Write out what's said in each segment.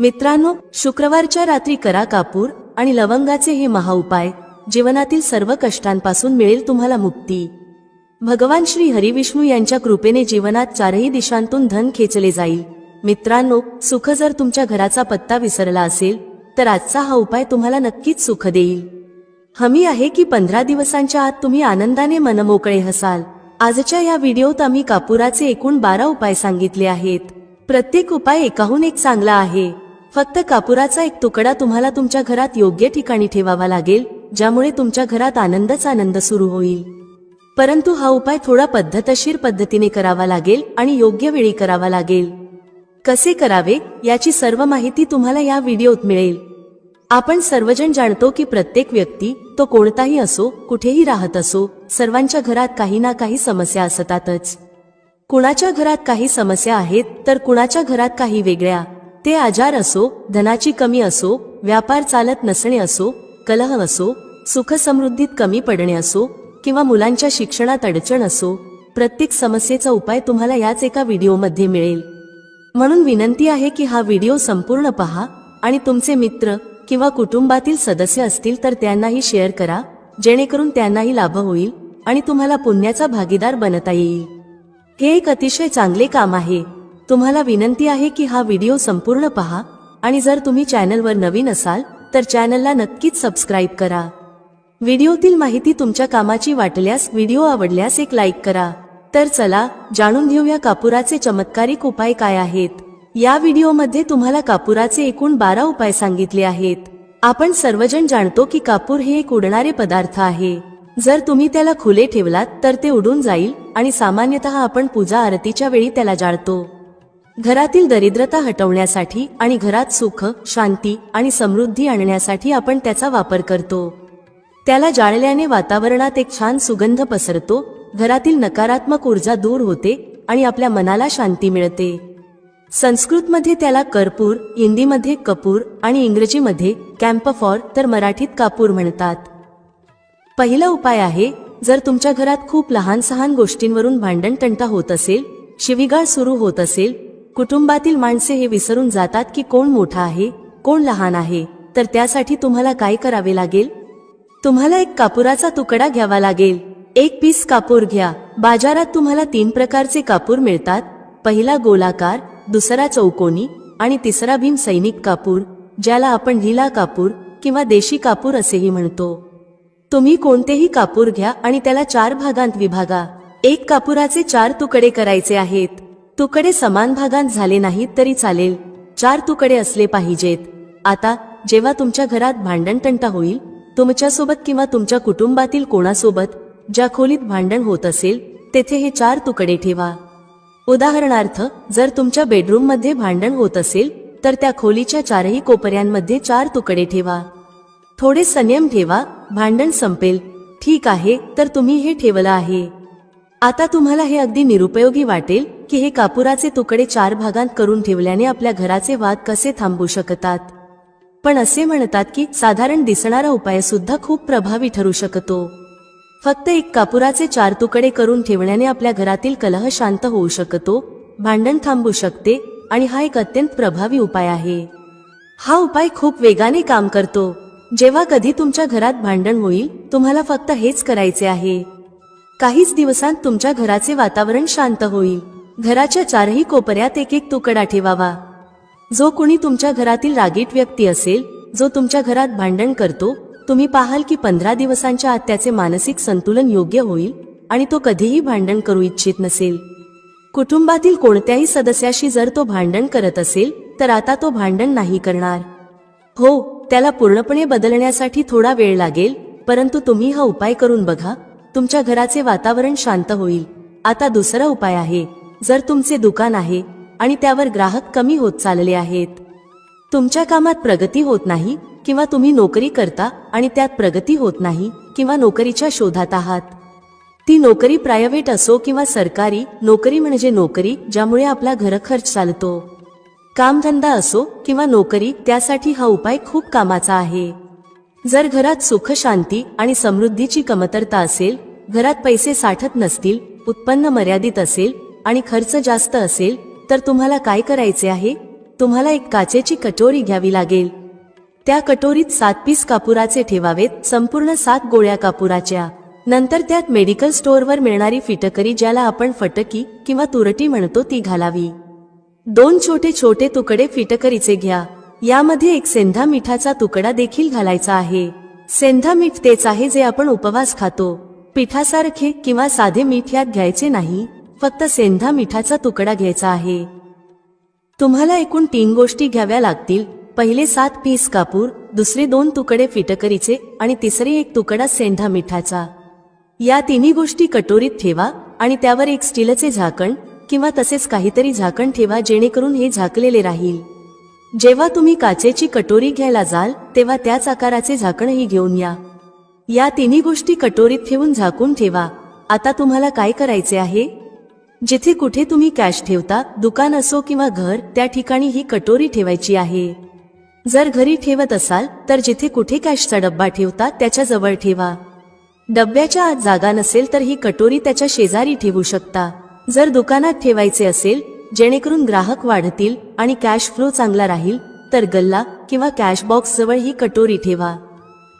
मित्रांनो, शुक्रवारच्या रात्री करा कापूर आणि लवंगाचे हे महाउपाय. जीवनातील सर्व कष्टांपासून मिळेल तुम्हाला मुक्ती. भगवान श्री हरिविष्णू यांच्या कृपेने जीवनात चारही दिशांतून धन खेचले जाईल. मित्रांनो, सुख जर तुमच्या घराचा पत्ता विसरला असेल तर आजचा हा उपाय तुम्हाला नक्कीच सुख देईल. हमी आहे की 15 दिवसांच्या आत तुम्ही आनंदाने मनमोकळे हसाल. आजच्या या व्हिडिओत आम्ही कापुराचे एकूण 12 उपाय सांगितले आहेत. प्रत्येक उपाय एकाहून एक चांगला आहे. फक्त कापुराचा एक तुकडा तुम्हाला तुमच्या घरात योग्य ठिकाणी ठेवावा लागेल, ज्यामुळे तुमच्या घरात आनंदच आनंद सुरू होईल. परंतु हा उपाय थोडा पद्धतशीर पद्धतीने करावा लागेल आणि योग्य वेळी करावा लागेल. कसे करावे याची सर्व माहिती तुम्हाला या व्हिडिओत मिळेल. आपण सर्वजण जाणतो की प्रत्येक व्यक्ती, तो कोणताही असो, कुठेही राहत असो, सर्वांच्या घरात काही ना काही समस्या असतातच. कुणाच्या घरात काही समस्या आहेत तर कुणाच्या घरात काही वेगळ्या. ते आजार असो, धनाची कमी असो, व्यापार चालत नसणे असो, कलह असो, सुख समृद्धीत कमी पडणे असो किंवा मुलांच्या शिक्षणात अडचण असो, प्रत्येक समस्येचा उपाय तुम्हाला याच एका व्हिडिओमध्ये मिळेल. म्हणून विनंती आहे की हा व्हिडिओ संपूर्ण पहा आणि तुमचे मित्र किंवा कुटुंबातील सदस्य असतील तर त्यांनाही शेअर करा, जेणेकरून त्यांनाही लाभ होईल आणि तुम्हाला पुण्याचा भागीदार बनता येईल. हे एक अतिशय चांगले काम आहे. तुम्हाला विनंती आहे की हा व्हिडिओ संपूर्ण पहा आणि जर तुम्ही चॅनलवर नवीन असाल तर चॅनलला नक्कीच सबस्क्राईब करा. व्हिडिओतील माहिती तुमच्या कामाची वाटल्यास, व्हिडिओ आवडल्यास एक लाईक करा. तर चला जाणून घेऊया कापुराचे चमत्कारिक उपाय काय आहेत. या व्हिडिओमध्ये तुम्हाला कापुराचे एकूण 12 उपाय सांगितले आहेत. आपण सर्वजण जाणतो की कापूर हे एक उडणारे पदार्थ आहे. जर तुम्ही त्याला खुले ठेवलात तर ते उडून जाईल आणि सामान्यतः आपण पूजा आरतीच्या वेळी त्याला जाळतो. घरातील दरिद्रता हटवण्यासाठी आणि घरात सुख, शांती आणि समृद्धी आणण्यासाठी आपण त्याचा वापर करतो. त्याला जाळल्याने वातावरणात एक छान सुगंध पसरतो, घरातील नकारात्मक ऊर्जा दूर होते आणि आपल्या मनाला शांती मिळते. संस्कृतमध्ये त्याला कर्पूर, हिंदीमध्ये कपूर आणि इंग्रजीमध्ये कॅम्फॉर तर मराठीत कापूर म्हणतात. पहिला उपाय आहे, जर तुमच्या घरात खूप लहान सहान गोष्टींवरून भांडण तंटा होत असेल, शिवीगाळ सुरू होत असेल, कुटुंबातील माणसे हे विसरून जातात की कोण मोठा आहे, कोण लहान आहे, तर त्यासाठी तुम्हाला काय करावे लागेल? तुम्हाला एक कापुराचा तुकडा घ्यावा लागेल. एक पीस कापूर घ्या. बाजारात तुम्हाला 3 प्रकारचे कापूर मिळतात. पहिला गोलाकार, दुसरा चौकोनी आणि तिसरा भीम सैनिक कापूर, ज्याला आपण ढिला कापूर किंवा देशी कापूर असेही म्हणतो. तुम्ही कोणतेही कापूर घ्या आणि त्याला 4 भागांत विभागा. एक कापुराचे 4 तुकडे करायचे आहेत. तुकडे समान भागांत झाले नाहीत तरी चालेल, 4 तुकडे असले पाहिजेत. आता जेव्हा तुमच्या घरात भांडण तंटा होईल, तुमच्यासोबत किंवा तुमच्या कुटुंबातील कोणासोबत ज्या खोलीत भांडण होत असेल तेथे हे 4 तुकडे ठेवा. उदाहरणार्थ, जर तुमच्या बेडरूममध्ये भांडण होत असेल तर त्या खोलीच्या 4ही कोपऱ्यांमध्ये 4 तुकडे ठेवा. थोडे संयम ठेवा, भांडण संपेल. ठीक आहे, तर तुम्ही हे ठेवलं आहे. आता तुम्हाला हे अगदी निरुपयोगी वाटेल की हे कापुराचे तुकडे 4 भागांत करून ठेवल्याने आपल्या घराचे वाद कसे थांबू शकतात. पण असे म्हणतात की साधारण दिसणारा उपाय सुद्धा खूप प्रभावी ठरू शकतो. फक्त एक कापुराचे 4 तुकडे करून ठेवण्याने आपल्या घरातील कलह शांत होऊ शकतो, भांडण थांबू शकते आणि हा एक अत्यंत प्रभावी उपाय आहे. हा उपाय खूप वेगाने काम करतो. जेव्हा कधी तुमच्या घरात भांडण होईल, तुम्हाला फक्त हेच करायचे आहे. काहीच दिवसांत तुमच्या घराचे वातावरण शांत होईल. घराच्या 4ही कोपऱ्यात एक एक तुकडा ठेवावा. जो कुणी तुमच्या घरातील रागीट व्यक्ती असेल, जो तुमच्या घरात भांडण करतो, तुम्ही पाहाल की 15 दिवसांच्या आत त्याचे मानसिक संतुलन योग्य होईल आणि तो कधीही भांडण करू इच्छित नसेल. कुटुंबातील कोणत्याही सदस्याशी जर तो भांडण करत असेल तर आता तो भांडण नाही करणार. हो, त्याला पूर्णपणे बदलण्यासाठी थोडा वेळ लागेल, परंतु तुम्ही हा उपाय करून बघा, तुमच्या घराचे वातावरण शांत होईल. आता दुसरा उपाय आहे, जर तुमचे दुकान आहे आणि त्यावर ग्राहक कमी होत चालले आहेत, तुमच्या कामात प्रगती होत नाही किंवा तुम्ही नोकरी करता आणि त्यात प्रगती होत नाही किंवा नोकरीच्या शोधात आहात. ती नोकरी प्रायव्हेट असो किंवा सरकारी, नोकरी म्हणजे नोकरी ज्यामुळे आपला घरखर्च चालतो. कामधंदा असो किंवा नोकरी, त्यासाठी हा उपाय खूप कामाचा आहे. जर घरात सुख, शांती आणि समृद्धीची कमतरता असेल, घरात पैसे साठत नसतील, उत्पन्न मर्यादित असेल आणि खर्च जास्त असेल, तर तुम्हाला काय करायचे आहे? तुम्हाला एक काचेची कटोरी घ्यावी लागेल. त्या कटोरीत 7 पीस कापुराचे ठेवावेत, संपूर्ण 7 गोळ्या कापुराच्या. नंतर त्यात मेडिकल स्टोअरवर मिळणारी फिटकरी, ज्याला आपण फटकी किंवा तुरटी म्हणतो, ती घालावी. 2 छोटे छोटे तुकडे फिटकरीचे घ्या. यामध्ये एक सेंधा मिठाचा तुकडा देखील घालायचा आहे. सेंधा मीठ तेच आहे जे आपण उपवास खातो. पिठासारखे किंवा साधे मीठ यात घ्यायचे नाही, फक्त सेंधा मिठाचा तुकडा घ्यायचा आहे. तुम्हाला एकूण 3 गोष्टी घ्याव्या लागतील. पहिले 7 पीस कापूर, दुसरे 2 तुकडे फिटकरीचे आणि तिसरे 1 तुकडा सेंधा मिठाचा. या तिन्ही गोष्टी कटोरीत ठेवा आणि त्यावर एक स्टीलचे झाकण किंवा तसेच काहीतरी झाकण ठेवा, जेणेकरून हे झाकलेले राहील. जेव्हा तुम्ही काचेची कटोरी घ्यायला जाल तेव्हा त्याच आकाराचे झाकणही घेऊन या. या तिन्ही गोष्टी कटोरीत ठेवून झाकून ठेवा. आता तुम्हाला काय करायचे आहे? जिथे कुठे तुम्ही कॅश ठेवता, दुकान असो किंवा घर, त्या ठिकाणी ही कटोरी ठेवायची आहे. जर घरी ठेवत असाल तर जिथे कुठे कॅशचा डब्बा ठेवता त्याच्या जवळ ठेवा. डब्याच्या आत जागा नसेल तर ही कटोरी त्याच्या शेजारी ठेवू शकता. जर दुकानात ठेवायचे असेल जेणेकरून ग्राहक वाढतील आणि कॅश फ्लो चांगला राहील, तर गल्ला किंवा कॅश बॉक्स जवळ ही कटोरी ठेवा.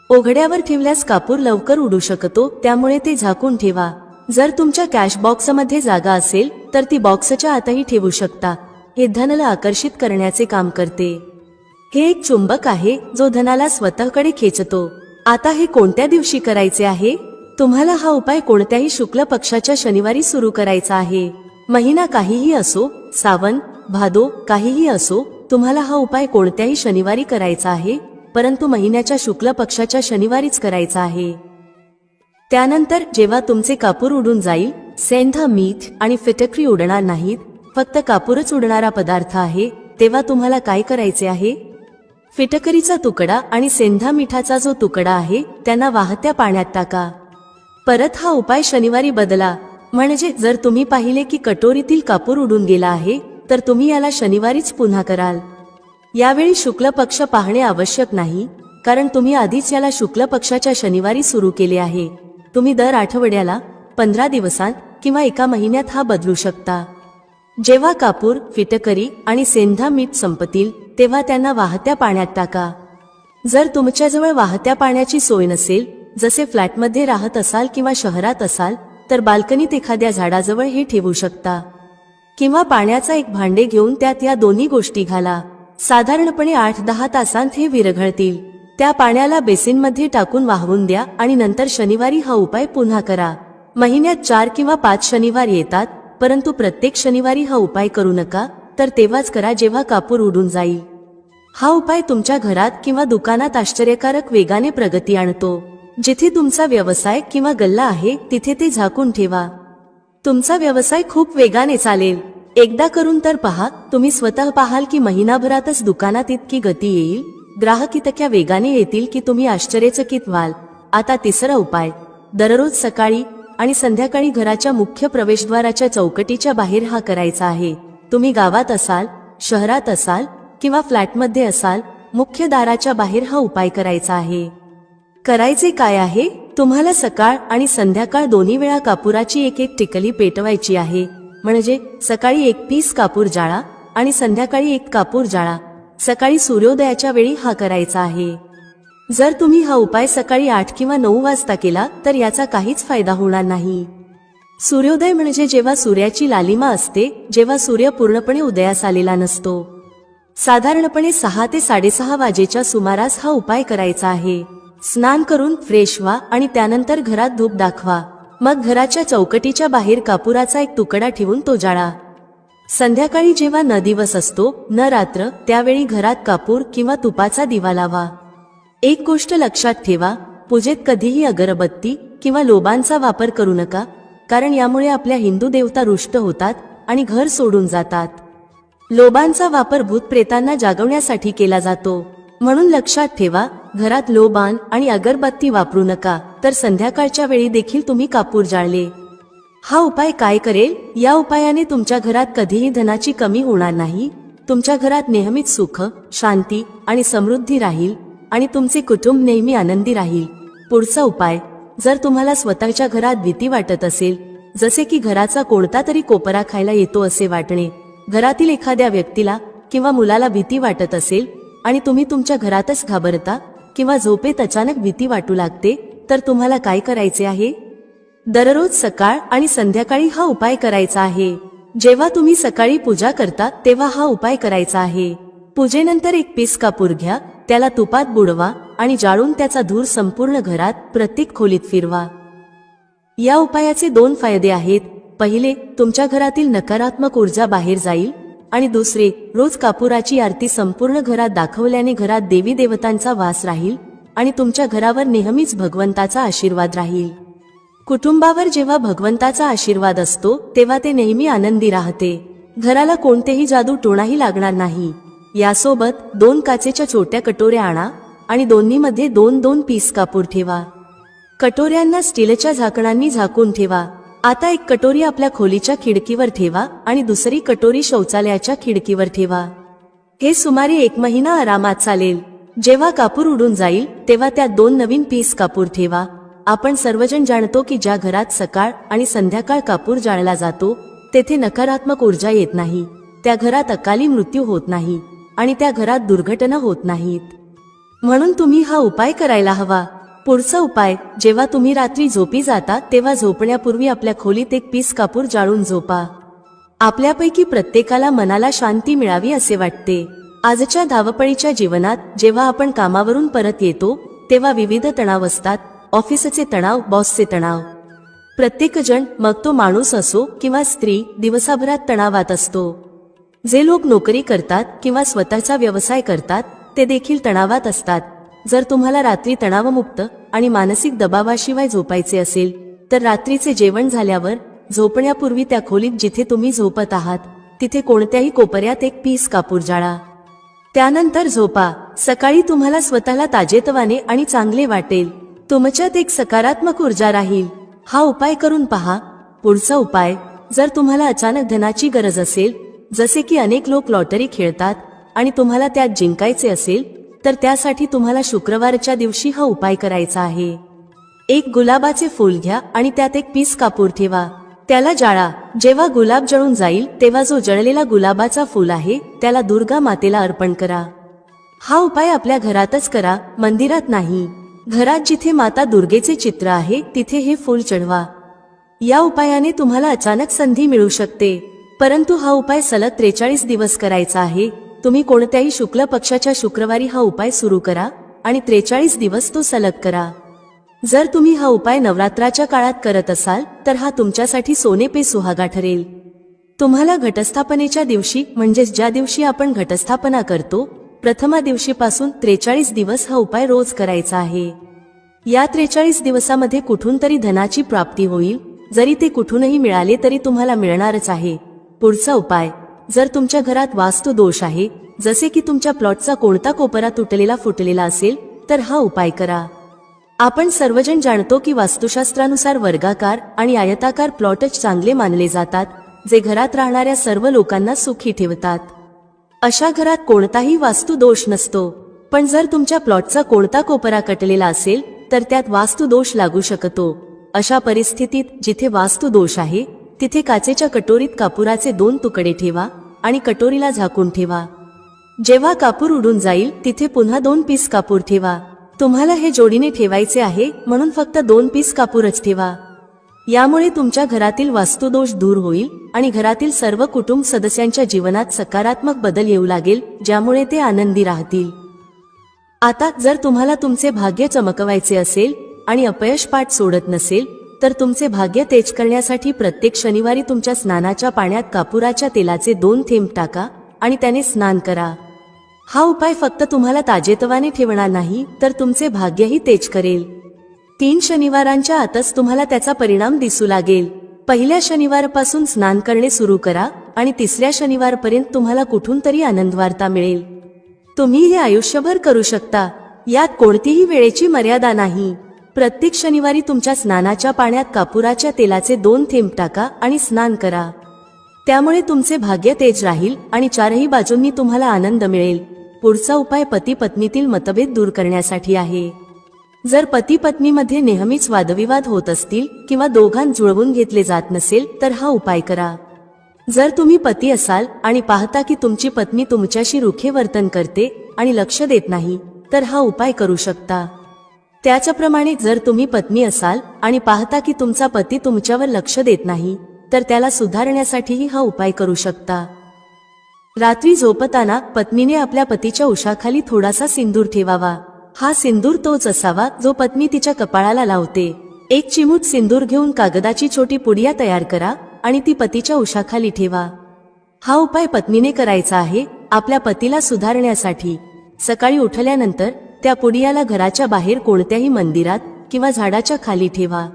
उघड्यावर ठेवल्यास कापूर लवकर उडू शकतो, त्यामुळे ते झाकून ठेवा. जर तुमच्या कॅश बॉक्समध्ये जागा असेल तर ती बॉक्सच्या आतही ठेवू शकता. हे धनाला आकर्षित करण्याचे काम करते. हे एक चुंबक आहे जो धनाला स्वतःकडे खेचतो. आता हे कोणत्या दिवशी करायचे आहे? तुम्हाला हा उपाय कोणत्याही शुक्ल पक्षाच्या शनिवारी सुरू करायचा आहे. महिना काहीही असो, सावन, भादो काहीही असो, तुम्हाला हा उपाय कोणत्याही शनिवारी करायचा आहे, परंतु महिन्याच्या शुक्ल पक्षाच्या शनिवारीच करायचा आहे. त्यानंतर जेव्हा तुमचे कापूर उडून जाईल, सेंधा मीठ आणि फिटकरी उडणार नाहीत, फक्त कापूरच उडणारा पदार्थ आहे, तेव्हा तुम्हाला काय करायचे आहे? फिटकरीचा तुकडा आणि सेंधा मिठाचा जो तुकडा आहे त्यांना वाहत्या पाण्यात टाका. परत हा उपाय शनिवारी बदला. म्हणजे जर तुम्ही पाहिले की कटोरीतील कापूर उडून गेला आहे तर तुम्ही याला शनिवारीच पुन्हा कराल. यावेळी शुक्ल पक्ष पाहणे आवश्यक नाही, कारण तुम्ही आधीच याला शुक्ल पक्षाच्या शनिवारी सुरू केले आहे. तुम्ही दर आठवड्याला, 15 दिवसांत किंवा 1 महिन्यात हा बदलू शकता. जेव्हा कापूर, फिटकरी आणि सेंधा मीठ संपतील तेव्हा त्यांना वाहत्या पाण्यात टाका. जर तुमच्याजवळ वाहत्या पाण्याची सोय नसेल, जसे फ्लॅटमध्ये राहत असाल किंवा शहरात असाल, तर बाल्कनीत एखाद्या झाडाजवळ हे ठेवू शकता. किंवा पाण्याचा एक भांडे घेऊन त्यात या दोन्ही गोष्टी घाला. साधारणपणे 8-10 तासांत हे विरघळतील. त्या पाण्याला बेसिनमध्ये टाकून वाहवून द्या आणि नंतर शनिवारी हा उपाय पुन्हा करा. महिन्यात 4 किंवा 5 शनिवार येतात, परंतु प्रत्येक शनिवारी हा उपाय करू नका, तर तेव्हाच करा जेव्हा कापूर उडून जाईल. हा उपाय तुमच्या घरात किंवा दुकानात आश्चर्यकारक वेगाने प्रगती आणतो. जिथे तुमचा व्यवसाय किंवा गल्ला आहे तिथे ते झाकून ठेवा. तुमचा व्यवसाय खूप वेगाने चालेल. एकदा करून तर पहा. तुम्ही स्वतः पाहाल की महिनाभरातच दुकानात इतकी गती येईल, ग्राहक इतक्या वेगाने येतील की तुम्ही आश्चर्यचकित व्हाल. आता तिसरा उपाय. दररोज सकाळी आणि संध्याकाळी घराच्या मुख्य प्रवेशद्वाराच्या चौकटीच्या बाहेर हा करायचा आहे. तुम्ही गावात असाल, शहरात असाल किंवा फ्लॅटमध्ये असाल, मुख्य दाराच्या बाहेर हा उपाय करायचा आहे. करायचे काय आहे? तुम्हाला सकाळ आणि संध्याकाळ दोन्ही वेळा कापुराची एक टिकली पेटवायची आहे. म्हणजे सकाळी 1 पीस कापूर जाळा आणि संध्याकाळी 1 कापूर जाळा. सकाळी सूर्योदयाच्या वेळी हा करायचा आहे. जर तुम्ही हा उपाय सकाळी 8 किंवा 9 वाजता केला तर याचा काहीच फायदा होणार नाही. सूर्योदय म्हणजे जेव्हा सूर्याची लालिमा असते, जेव्हा सूर्य पूर्णपणे उदयास आलेला नसतो. साधारणपणे 6 ते 6:30 वाजेच्या सुमारास हा उपाय करायचा आहे. स्नान करून फ्रेश व्हा आणि त्यानंतर घरात धूप दाखवा. मग घराच्या चौकटीच्या बाहेर कापुराचा एक तुकडा ठेवून तो जाळा. संध्याकाळी जेव्हा न दिवस असतो न रात्र, त्यावेळी घरात कापूर किंवा तुपाचा दिवा लावा. एक गोष्ट लक्षात ठेवा, पूजेत कधीही अगरबत्ती किंवा लोबांचा वापर करू नका, कारण यामुळे आपल्या हिंदू देवता रुष्ट होतात आणि घर सोडून जातात. लोबांचा वापर भूतप्रेतांना जागवण्यासाठी केला जातो. म्हणून लक्षात ठेवा, घरात लोबान आणि अगरबत्ती वापरू नका. तर संध्याकाळच्या वेळी देखील तुम्ही कापूर जाळले. हा उपाय काय करेल? या उपायाने तुमच्या घरात कधीही धनाची कमी होणार नाही. तुमच्या घरात नेहमीच सुख, शांती आणि समृद्धी राहील आणि तुमचे कुटुंब नेहमी आनंदी राहील. पुढचा उपाय. जर तुम्हाला स्वतःच्या घरात भीती वाटत असेल, जसे की घराचा कोणता तरी कोपरा खायला येतो असे वाटणे, घरातील एखाद्या व्यक्तीला किंवा मुलाला भीती वाटत असेल आणि तुम्ही तुमच्या घरातच घाबरता किंवा झोपेत अचानक भीती वाटू लागते, तर तुम्हाला काय करायचे आहे? दररोज सकाळ आणि संध्याकाळी हा उपाय करायचा आहे. जेव्हा तुम्ही सकाळी पूजा करता तेव्हा हा उपाय करायचा आहे. पूजेनंतर एक पीस कापूर घ्या, त्याला तुपात बुडवा आणि जाळून त्याचा धूर संपूर्ण घरात प्रत्येक खोलीत फिरवा. या उपायाचे 2 फायदे आहेत. पहिले, तुमच्या घरातील नकारात्मक ऊर्जा बाहेर जाईल आणि दुसरे, रोज कापुराची आरती संपूर्ण घरात दाखवल्याने घरात देवी देवतांचा वास राहील आणि तुमच्या घरावर नेहमीच भगवंताचा आशीर्वाद राहील. कुटुंबावर जेव्हा भगवंताचा आशीर्वाद असतो तेव्हा ते नेहमी आनंदी राहते. घराला कोणतेही जादू टोणाही लागणार नाही. यासोबत 2 काचेच्या छोट्या कटोऱ्या आणा आणि दोन्हीमध्ये 2-2 पीस कापूर ठेवा. कटोऱ्यांना स्टीलच्या झाकणांनी झाकून ठेवा. आता एक कटोरी आपल्या खोलीच्या खिडकीवर ठेवा आणि दुसरी कटोरी शौचालयाच्या खिडकीवर ठेवा. हे सुमारे 1 महिना आरामात चालेल. जेव्हा कापूर उडून जाईल तेव्हा त्यात 2 नवीन पीस कापूर ठेवा. आपण सर्वजण जाणतो की ज्या घरात सकाळ आणि संध्याकाळ कापूर जाळला जातो तेथे नकारात्मक ऊर्जा येत नाही, त्या घरात अकाली मृत्यू होत नाही आणि त्या घरात दुर्घटना होत नाहीत. म्हणून तुम्ही हा उपाय करायला हवा. पुढचा उपाय, जेव्हा तुम्ही रात्री झोपी जाता तेव्हा झोपण्यापूर्वी आपल्या खोलीत 1 पीस कापूर जाळून झोपा. आपल्यापैकी प्रत्येकाला मनाला शांती मिळावी असे वाटते. आजच्या धावपळीच्या जीवनात जेव्हा आपण कामावरून परत येतो तेव्हा विविध तणाव असतात. ऑफिसचे तणाव, बॉसचे तणाव. प्रत्येकजण, मग तो माणूस असो किंवा स्त्री, दिवसाभरात तणावात असतो. जे लोक नोकरी करतात किंवा स्वतःचा व्यवसाय करतात ते देखील तणावात असतात. जर तुम्हाला रात्री तणावमुक्त आणि मानसिक दबावाशिवाय झोपायचे असेल तर रात्रीचे जेवण झाल्यावर झोपण्यापूर्वी त्या खोलीत जिथे तुम्ही झोपत आहात तिथे कोणत्याही कोपऱ्यात 1 पीस कापूर जाळा. त्यानंतर झोपा. सकाळी तुम्हाला स्वतःला ताजेतवाने आणि चांगले वाटेल. तुमच्यात एक सकारात्मक ऊर्जा राहील. हा उपाय करून पहा. पुढचा उपाय, जर तुम्हाला अचानक धनाची गरज असेल, जसे की अनेक लोक लॉटरी खेळतात आणि तुम्हाला त्यात जिंकायचे असेल, तर त्यासाठी तुम्हाला शुक्रवारच्या दिवशी हा उपाय करायचा आहे. 1 गुलाबाचे फूल घ्या आणि त्यात 1 पीस कापूर ठेवा. त्याला जाळा. जेव्हा गुलाब जळून जाईल तेव्हा जो जळलेला गुलाबाचा फूल आहे त्याला दुर्गा मातेला अर्पण करा. हा उपाय आपल्या घरातच करा, मंदिरात नाही. घरात जिथे माता दुर्गेचे चित्र आहे तिथे हे फूल चढवा. या उपायाने तुम्हाला अचानक संधी मिळू शकते, परंतु हा उपाय सलग 43 दिवस करायचा आहे. तुम्ही कोणत्याही शुक्ल पक्षाच्या शुक्रवारी हा उपाय सुरू करा आणि 43 दिवस तो सलग करा. जर तुम्ही हा उपाय नवरात्राच्या काळात करत असाल तर हा तुमच्यासाठी सोने पे सुहागा ठरेल. तुम्हाला घटस्थापनेच्या दिवशी, म्हणजेच ज्या दिवशी आपण घटस्थापना करतो, प्रथमा दिवशीपासून 43 दिवस हा उपाय रोज करायचा आहे. या 43 दिवसामध्ये कुठून तरी धनाची प्राप्ती होईल. जरी ते कुठूनही मिळाले तरी तुम्हाला मिळणारच आहे. पुढचा उपाय, जर तुमच्या घरात वास्तू दोष आहे, जसे की तुमच्या प्लॉटचा कोणता कोपरा तुटलेला फुटलेला असेल, तर हा उपाय करा. आपण सर्वजण जाणतो की वास्तुशास्त्रानुसार वर्गाकार आणि आयताकार प्लॉटच चांगले मानले जातात, जे घरात राहणाऱ्या सर्व लोकांना सुखी ठेवतात. अशा घरात कोणताही वास्तू दोष नसतो. पण जर तुमच्या प्लॉटचा कोणता कोपरा कटलेला असेल तर त्यात वास्तू दोष लागू शकतो. अशा परिस्थितीत जिथे वास्तू दोष आहे तिथे काचेच्या कटोरीत कापुराचे 2 तुकडे ठेवा आणि कटोरीला झाकून ठेवा. जेव्हा कापूर उडून जाईल तिथे पुन्हा 2 पीस कापूर ठेवा. तुम्हाला हे जोडीने ठेवायचे आहे म्हणून फक्त 2 पीस कापूरच ठेवा. यामुळे तुमच्या घरातील वास्तुदोष दूर होईल आणि घरातील सर्व कुटुंब सदस्यांच्या जीवनात सकारात्मक बदल येऊ लागेल, ज्यामुळे ते आनंदी राहतील. आता जर तुम्हाला तुमचे भाग्य चमकवायचे असेल आणि अपयश पाठ सोडत नसेल तर तुमचे भाग्य तेज करण्यासाठी प्रत्येक शनिवारी तुमच्या स्नानाच्या पाण्यात कापुराच्या तेलाचे 2 थेंब टाका आणि त्याने स्नान करा. हा उपाय फक्त तुम्हाला ताजेतवाने ठेवणार नाही तर तुमचे भाग्यही तेज करेल. 3 शनिवारांच्या आतच तुम्हाला त्याचा परिणाम दिसू लागेल. पहिल्या शनिवारपासून स्नान करणे सुरू करा आणि 3ऱ्या शनिवारपर्यंत तुम्हाला कुठून तरी आनंदवार्ता मिळेल. तुम्ही हे आयुष्यभर करू शकता. यात कोणतीही वेळेची मर्यादा नाही. प्रत्येक शनिवारी तुमच्या स्नानाच्या पाण्यात कापुराच्या तेलाचे 2 थेंब टाका आणि स्नान करा. त्यामुळे तुमचे भाग्य तेज राहील आणि 4ही बाजूंनी तुम्हाला आनंद मिळेल. पुढचा उपाय पती पत्नीतील मतभेद दूर करण्यासाठी आहे. जर पती पत्नीमध्ये नेहमीच वादविवाद होत असतील किंवा दोघांत जुळवून घेतले जात नसेल तर हा उपाय करा. जर तुम्ही पती असाल आणि पाहता की तुमची पत्नी तुमच्याशी रुखे वर्तन करते आणि लक्ष देत नाही, तर हा उपाय करू शकता. त्याचप्रमाणे जर तुम्ही पत्नी असाल आणि पाहता की तुमचा पती तुमच्यावर लक्ष देत नाही, तर त्याला सुधारण्यासाठीही हा उपाय करू शकता. रात्री झोपताना पत्नीने आपल्या पतीच्या उशाखाली थोडासा सिंदूर ठेवावा. हा सिंदूर तोच असावा जो पत्नी तिच्या कपाळाला लावते. एक चिमूट सिंदूर घेऊन कागदाची छोटी पुडिया तयार करा आणि ती पतीच्या उशाखाली ठेवा. हा उपाय पत्नीने करायचा आहे आपल्या पतीला सुधारण्यासाठी. सकाळी उठल्यानंतर त्या पुडियाला घराच्या बाहेर कोणत्याही मंदिरात किंवा झाडाच्या खाली ठेवा.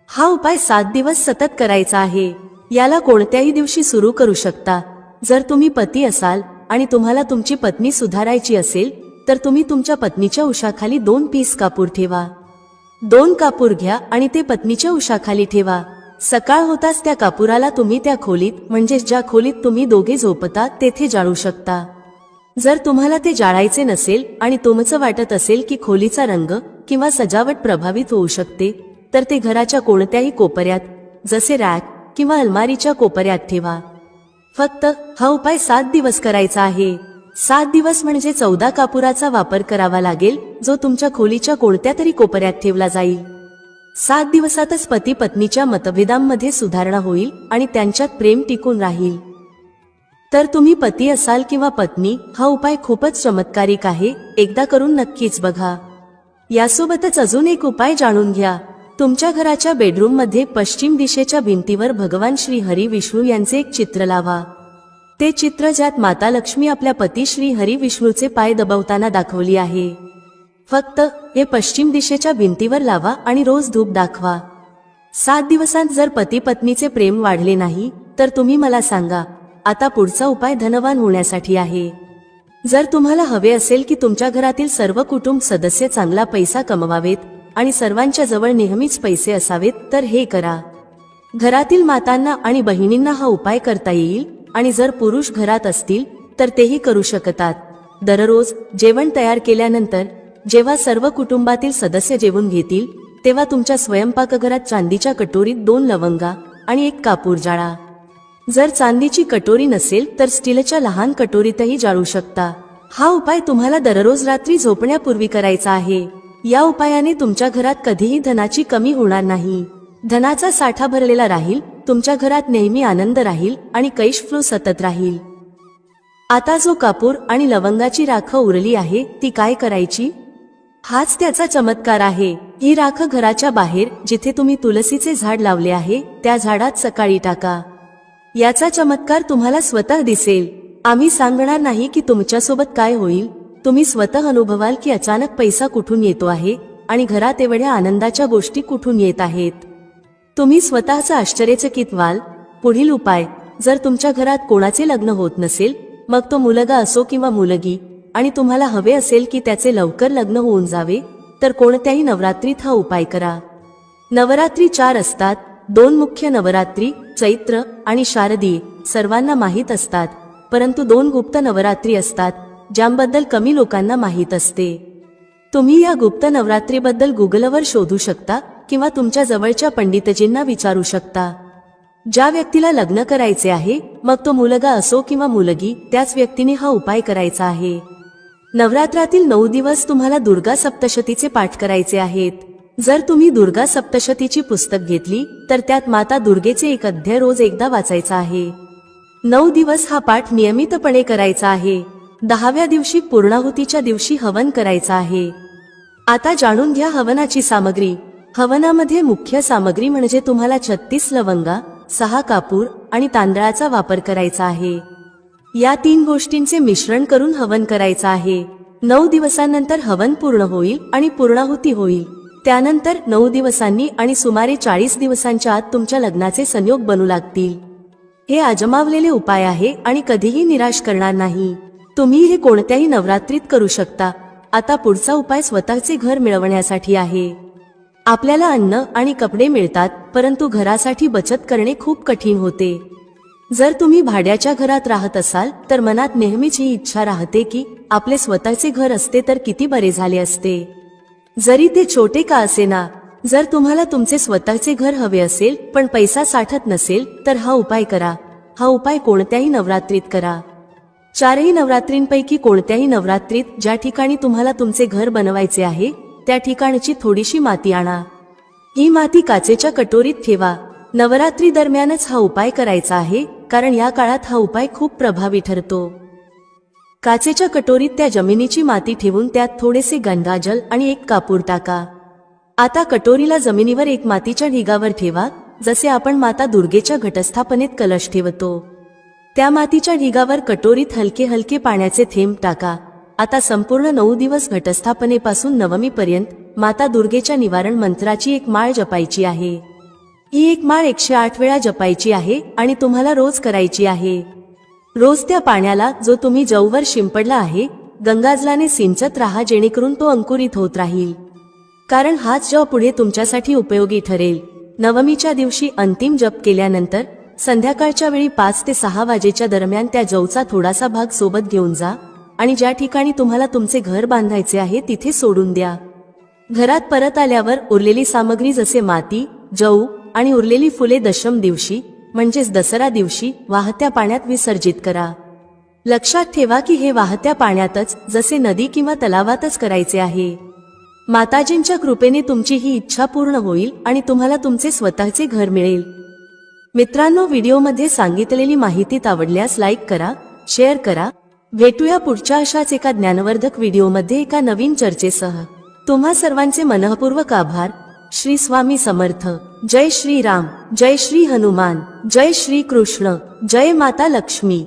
हा उपाय 7 दिवस सतत करायचा आहे. याला कोणत्याही दिवशी सुरू करू शकता. जर तुम्ही पती असाल आणि तुम्हाला तुमची पत्नी सुधारायची असेल, तर तुम्ही तुमच्या पत्नीच्या उशाखाली 2 पीस कापूर ठेवा. 2 कापूर घ्या आणि ते पत्नीच्या उशाखाली ठेवा. सकाळ होताच त्या कापुराला तुम्ही त्या खोलीत, म्हणजे ज्या खोलीत तुम्ही दोघे झोपता, तेथे जाळू शकता. जर तुम्हाला ते जाळायचे नसेल आणि तुमचं वाटत असेल की खोलीचा रंग किंवा सजावट प्रभावित होऊ शकते, तर ते घराच्या कोणत्याही कोपऱ्यात, जसे रॅक किंवा अलमारीच्या कोपऱ्यात ठेवा. फक्त हा उपाय 7 दिवस करायचा आहे. 7 दिवस म्हणजे 14 कापुराचा वापर करावा लागेल, जो तुमच्या खोलीच्या कोणत्या तरी कोपऱ्यात ठेवला जाईल. 7 दिवसातच पती पत्नीच्या मतभेदांमध्ये सुधारणा होईल आणि त्यांच्यात प्रेम टिकून राहील. तर तुम्ही पती असाल किंवा पत्नी, हा उपाय खूपच चमत्कारिक आहे. एकदा करून नक्कीच बघा. यासोबतच अजून एक उपाय जाणून घ्या. तुमच्या घराच्या बेडरूम मध्ये पश्चिम दिशेच्या भिंतीवर भगवान श्री हरी विष्णू यांचे एक चित्र लावा. ते चित्र ज्यात माता लक्ष्मी आपल्या पती श्री हरी विष्णूचे पाय दबवताना दाखवली आहे. फक्त हे पश्चिम दिशेच्या भिंतीवर लावा आणि रोज धूप दाखवा. 7 दिवसांत जर पती पत्नीचे प्रेम वाढले नाही, तर तुम्ही मला सांगा. आता पुढचा उपाय धनवान होण्यासाठी आहे. जर तुम्हाला हवे असेल की तुमच्या घरातील सर्व कुटुंब सदस्य चांगला पैसा कमवावेत आणि सर्वांच्या जवळ नेहमीच पैसे असावेत, तर हे करा. घरातील मातांना आणि बहिणींना हा उपाय करता येईल आणि जर पुरुष घरात असतील तर तेही करू शकतात. दररोज जेवण तयार केल्यानंतर जेव्हा सर्व कुटुंबातील सदस्य जेवून घेतील, तेव्हा तुमच्या स्वयंपाकघरात चांदीच्या कटोरीत 2 लवंगा आणि 1 कापूर जाळा. जर चांदीची कटोरी नसेल तर स्टीलच्या लहान कटोरीतही जाळू शकता. हा उपाय तुम्हाला दररोज रात्री झोपण्यापूर्वी करायचा आहे. या उपायाने तुमच्या घरात कधीही धनाची कमी होणार नाही. धनाचा साठा भरलेला राहील, तुमच्या घरात नेहमी आनंद राहील आणि कैश फ्लो सतत राहील. आता जो कापूर आणि लवंगाची राख उरली आहे, ती काय करायची? हाच त्याचा चमत्कार आहे. ही राख घराच्या बाहेर जिथे तुम्ही तुलसीचे झाड लावले आहे, त्या झाडात सकाळी टाका. याचा चमत्कार तुम्हाला स्वतः दिसेल. आम्ही सांगणार नाही की तुमच्यासोबत काय होईल. तुम्ही स्वतः अनुभवाल की अचानक पैसा कुठून येतो आहे आणि घरात एवढ्या आनंदाच्या गोष्टी कुठून येत आहेत. तुम्ही स्वतःच आश्चर्यचकित व्हाल. पुढील उपाय, जर तुमच्या घरात कोणाचे लग्न होत नसेल, मग तो मुलगा असो किंवा मुलगी, आणि तुम्हाला हवे असेल की त्याचे लवकर लग्न होऊन जावे, तर कोणत्याही नवरात्रीत हा उपाय करा. नवरात्री 4 असतात. 2 मुख्य नवरात्री, चैत्र आणि शारदीय, सर्वांना माहीत असतात. परंतु 2 गुप्त नवरात्री असतात, ज्याबद्दल कमी लोकांना माहीत असते. तुम्ही या गुप्त नवरात्रीबद्दल गुगलवर शोधू शकता किंवा तुमच्या जवळच्या पंडितजींना विचारू शकता. ज्या व्यक्तीला लग्न करायचे आहे, मग तो मुलगा असो किंवा मुलगी, त्याच व्यक्तीने हा उपाय करायचा आहे. नवरात्रातील 9 दिवस तुम्हाला दुर्गा सप्तशतीचे पाठ करायचे आहेत. जर तुम्ही दुर्गा सप्तशतीची पुस्तक घेतली तर त्यात माता दुर्गेचे एक अध्याय रोज एकदा वाचायचा आहे. 9 दिवस हा पाठ नियमितपणे करायचा आहे. 10व्या दिवशी पूर्णाहुतीच्या दिवशी हवन करायचा आहे. आता जाणून घ्या हवनाची सामग्री. हवनामध्ये मुख्य सामग्री म्हणजे तुम्हाला 36 लवंगा, 6 कापूर आणि तांदळाचा वापर करायचा आहे. या 3 गोष्टींचे मिश्रण करून हवन करायचं आहे. 9 दिवसांनंतर हवन पूर्ण होईल आणि पूर्णाहुती होईल. त्यानंतर 9 दिवसांनी आणि सुमारे 40 दिवसांच्या आत तुमच्या लग्नाचे संयोग बनू लागतील. हे आजमावलेले उपाय आहे आणि कधीही निराश करणार नाही. तुम्ही हे कोणत्याही नवरात्रीत करू शकता. आता पुढचा उपाय स्वतःचे घर मिळवण्यासाठी आहे. आपल्याला अन्न आणि कपडे मिळतात, परंतु घरासाठी बचत करणे खूप कठीण होते. जर तुम्ही भाड्याच्या घरात राहत असाल तर मनात नेहमीच ही इच्छा राहते की आपले स्वतःचे घर असते तर किती बरे झाले असते, जरी ते छोटे का असेना. जर तुम्हाला तुमचे स्वतःचे घर हवे असेल पण पैसा साठत नसेल, तर हा उपाय करा. हा उपाय कोणत्याही नवरात्रीत करा. चारही नवरात्रींपैकी कोणत्याही नवरात्रीत ज्या ठिकाणी तुम्हाला तुमचे घर बनवायचे आहे त्या ठिकाणची थोडीशी माती आणा. ही माती काचेच्या कटोरीत ठेवा. नवरात्री दरम्यानच हा उपाय करायचा आहे, कारण या काळात हा उपाय खूप प्रभावी ठरतो. काचेच्या कटोरीत त्या जमिनीची माती ठेवून त्यात थोडेसे गंगाजल आणि एक कापूर टाका. आता कटोरीला जमिनीवर एक मातीच्या ढिगावर ठेवा, जसे आपण माता दुर्गेच्या घटस्थापनेत कलश ठेवतो. त्या मातीच्या ढिगावर कटोरीत हलके हलके पाण्याचे थेंब टाका. आता संपूर्ण 9 दिवस घटस्थापनेपासून नवमीपर्यंत माता दुर्गेच्या निवारण मंत्राची एक माळ जपायची आहे. ही एक माळ 108 वेळा जपायची आहे आणि तुम्हाला रोज करायची आहे. रोज त्या पाण्याला, जो तुम्ही जववर शिंपडला आहे, गंगाजलाने सिंचत राहा, जेणेकरून तो अंकुरित होत राहील. कारण हाच जव पुढे तुमच्यासाठी उपयोगी ठरेल. नवमीच्या दिवशी अंतिम जप केल्यानंतर संध्याकाळच्या वेळी 5 ते 6 वाजेच्या दरम्यान त्या जवचा थोडासा भाग सोबत घेऊन जा आणि ज्या ठिकाणी तुम्हाला तुमचे घर बांधायचे आहे तिथे सोडून द्या. घरात परत आल्यावर उरलेली सामग्री जसे माती, जव आणि उरलेली फुले दशम दिवशी म्हणजेच दसरा दिवशी वाहत्या पाण्यात विसर्जित करा. लक्षात ठेवा की हे वाहत्या पाण्यातच, जसे नदी किंवा तलावातच करायचे आहे. माताजींच्या कृपेने तुमची ही इच्छा पूर्ण होईल आणि तुम्हाला तुमचे स्वतःचे घर मिळेल. मित्रांनो, व्हिडिओमध्ये सांगितलेली माहिती आवडल्यास लाईक करा, शेअर करा. भेटूया पुढच्या अशाच एका ज्ञानवर्धक व्हिडिओमध्ये एका नवीन चर्चेसह. तुम्हा सर्वांचे मनःपूर्वक आभार. श्री स्वामी समर्थ. जय श्री राम, जय श्री हनुमान, जय श्री कृष्ण, जय माता लक्ष्मी.